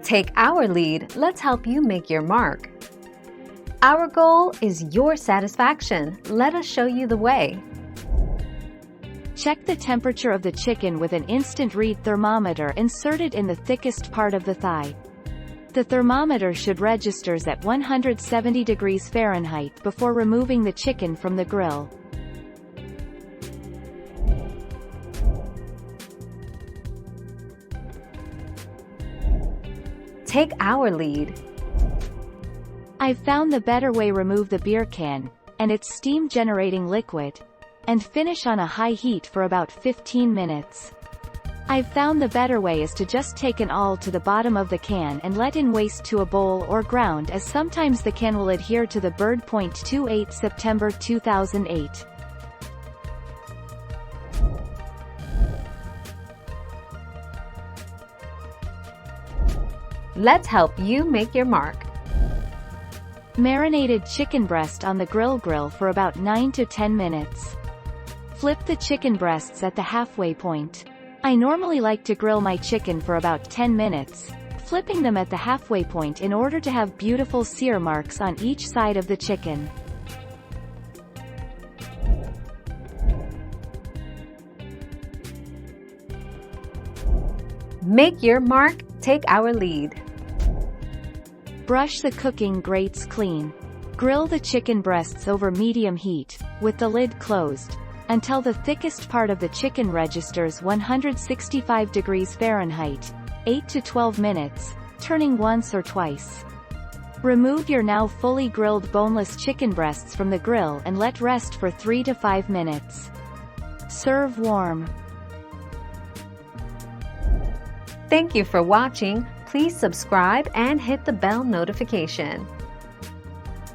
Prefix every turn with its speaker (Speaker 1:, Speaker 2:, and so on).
Speaker 1: Take our lead, let's help you make your mark. Our goal is your satisfaction. Let us show you the way.
Speaker 2: Check the temperature of the chicken with an instant read thermometer inserted in the thickest part of the thigh. The thermometer should register at 170 degrees Fahrenheit before removing the chicken from the grill.
Speaker 1: Take our lead.
Speaker 2: I've found the better way. Remove the beer can, and its steam-generating liquid, and finish on a high heat for about 15 minutes. I've found the better way is to just take an awl to the bottom of the can and let in waste to a bowl or ground, as sometimes the can will adhere to the bird. 28 September 2008.
Speaker 1: Let's help you make your mark.
Speaker 2: Marinated chicken breast on the grill for about 9 to 10 minutes. Flip the chicken breasts at the halfway point. I normally like to grill my chicken for about 10 minutes, flipping them at the halfway point in order to have beautiful sear marks on each side of the chicken.
Speaker 1: Make your mark, take our lead.
Speaker 2: Brush the cooking grates clean. Grill the chicken breasts over medium heat, with the lid closed, until the thickest part of the chicken registers 165 degrees Fahrenheit, 8 to 12 minutes, turning once or twice. Remove your now fully grilled boneless chicken breasts from the grill and let rest for 3 to 5 minutes. Serve warm.
Speaker 1: Thank you for watching. Please subscribe and hit the bell notification.